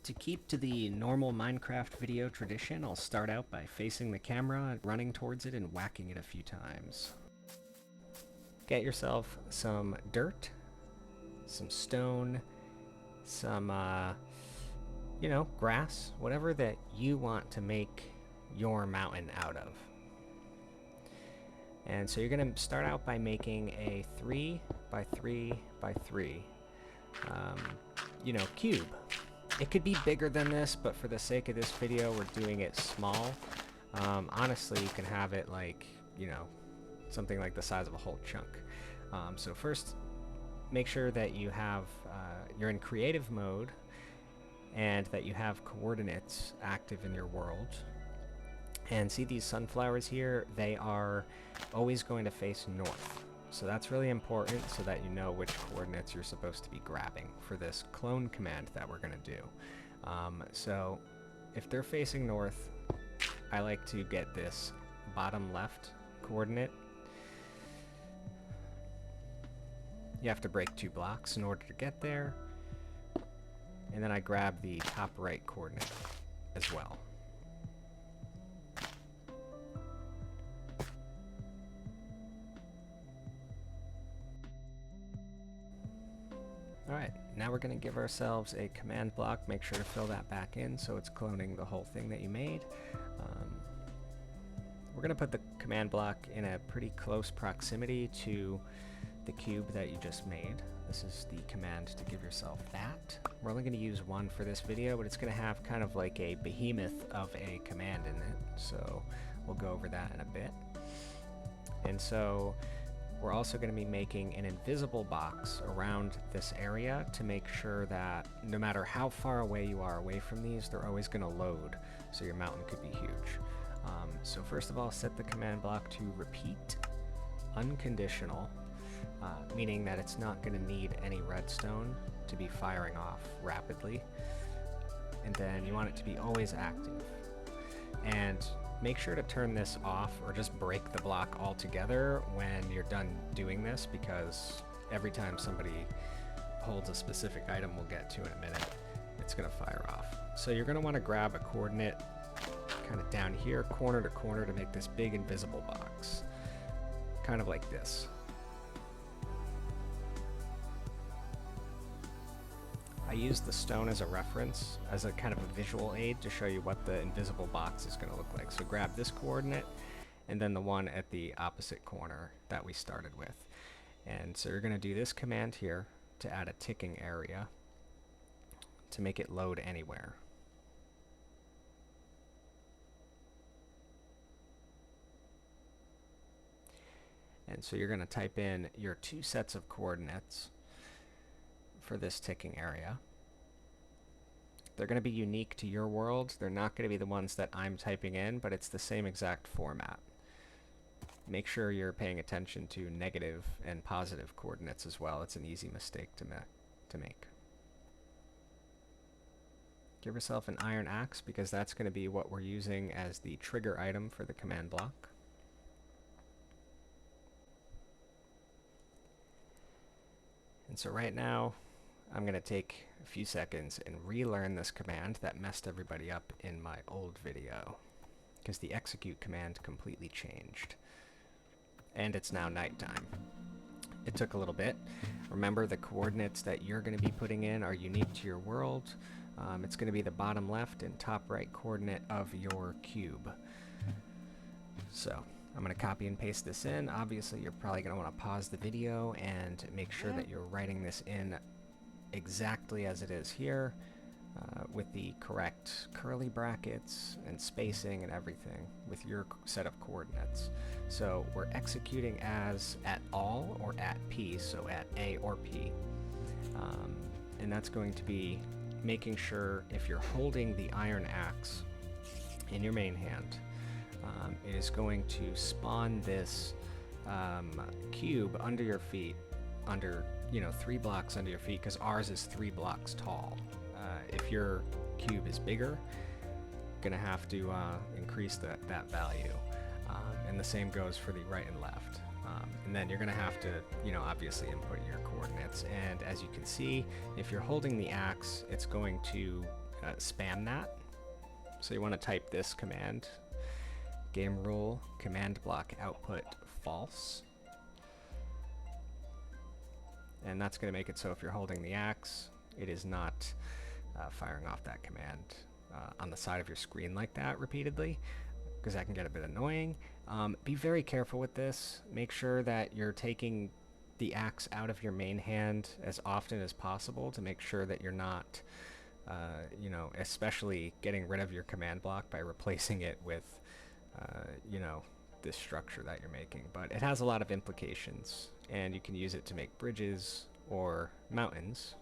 To keep to the normal Minecraft video tradition, I'll start out by facing the camera, running towards it, and whacking it a few times. Get yourself some dirt, some stone, some, grass, whatever that you want to make your mountain out of. And so you're going to start out by making a 3 by 3 by 3, cube. It could be bigger than this, but for the sake of this video, we're doing it small. Honestly, you can have it like, something like the size of a whole chunk. So first, make sure that you have, you're in creative mode and that you have coordinates active in your world. And see these sunflowers here? They are always going to face north. So that's really important so that you know which coordinates you're supposed to be grabbing for this clone command that we're going to do. So if they're facing north, I like to get this bottom left coordinate. You have to break 2 blocks in order to get there. And then I grab the top right coordinate as well. Alright, now we're going to give ourselves a command block. Make sure to fill that back in so it's cloning the whole thing that you made. We're going to put the command block in a pretty close proximity to the cube that you just made. This is the command to give yourself that. We're only going to use one for this video, but it's going to have kind of like a behemoth of a command in it. So we'll go over that in a bit. And so we're also going to be making an invisible box around this area to make sure that no matter how far away you are away from these, they're always going to load, so your mountain could be huge. So first of all, set the command block to repeat unconditional, meaning that it's not going to need any redstone to be firing off rapidly. And then you want it to be always active. And make sure to turn this off or just break the block altogether when you're done doing this, because every time somebody holds a specific item we'll get to in a minute, it's going to fire off. So you're going to want to grab a coordinate kind of down here, corner to corner, to make this big invisible box. Kind of like this. I use the stone as a reference, as a kind of a visual aid to show you what the invisible box is going to look like. So grab this coordinate and then the one at the opposite corner that we started with. And so you're going to do this command here to add a ticking area to make it load anywhere. And so you're going to type in your 2 sets of coordinates for this ticking area. They're going to be unique to your world. They're not going to be the ones that I'm typing in, but it's the same exact format. Make sure you're paying attention to negative and positive coordinates as well. It's an easy mistake to make. Give yourself an iron axe, because that's going to be what we're using as the trigger item for the command block. And so right now, I'm going to take a few seconds and relearn this command that messed everybody up in my old video, because the execute command completely changed. And it's now nighttime. It took a little bit. Remember, the coordinates that you're going to be putting in are unique to your world. It's going to be the bottom left and top right coordinate of your cube. So I'm going to copy and paste this in. Obviously, you're probably going to want to pause the video and make sure that you're writing this in exactly as it is here, with the correct curly brackets and spacing and everything with your set of coordinates. So we're executing as at all or at P, so at A or P. And that's going to be making sure if you're holding the iron axe in your main hand, it is going to spawn this cube under your feet, under 3 blocks under your feet, because ours is 3 blocks tall. If your cube is bigger, gonna have to increase that value, and the same goes for the right and left. And then you're gonna have to, obviously input your coordinates. And as you can see, if you're holding the axe, it's going to spam that. So you want to type this command, game rule command block output false. And that's going to make it so if you're holding the axe, it is not firing off that command on the side of your screen like that repeatedly, because that can get a bit annoying. Be very careful with this. Make sure that you're taking the axe out of your main hand as often as possible to make sure that you're not, you know, especially getting rid of your command block by replacing it with, you know, this structure that you're making. But it has a lot of implications, and you can use it to make bridges or mountains.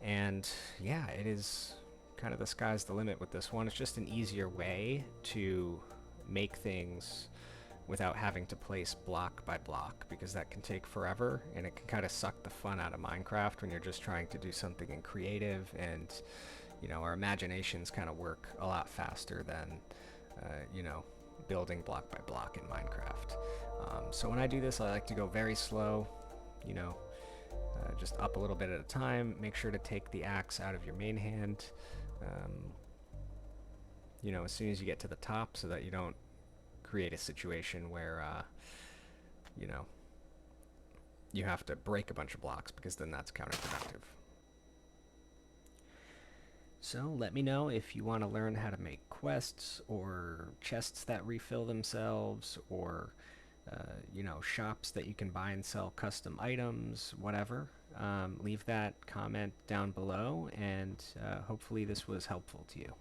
And yeah, it is kind of the sky's the limit with this one. It's just an easier way to make things without having to place block by block, because that can take forever and it can kind of suck the fun out of Minecraft when you're just trying to do something in creative, and you know, our imaginations kind of work a lot faster than you know, building block by block in Minecraft. So when I do this, I like to go very slow, you know, just up a little bit at a time. Make sure to take the axe out of your main hand, you know, as soon as you get to the top, so that you don't create a situation where, you know, you have to break a bunch of blocks, because then that's counterproductive. So let me know if you want to learn how to make quests or chests that refill themselves, or you know, shops that you can buy and sell custom items, whatever. Leave that comment down below, and hopefully this was helpful to you.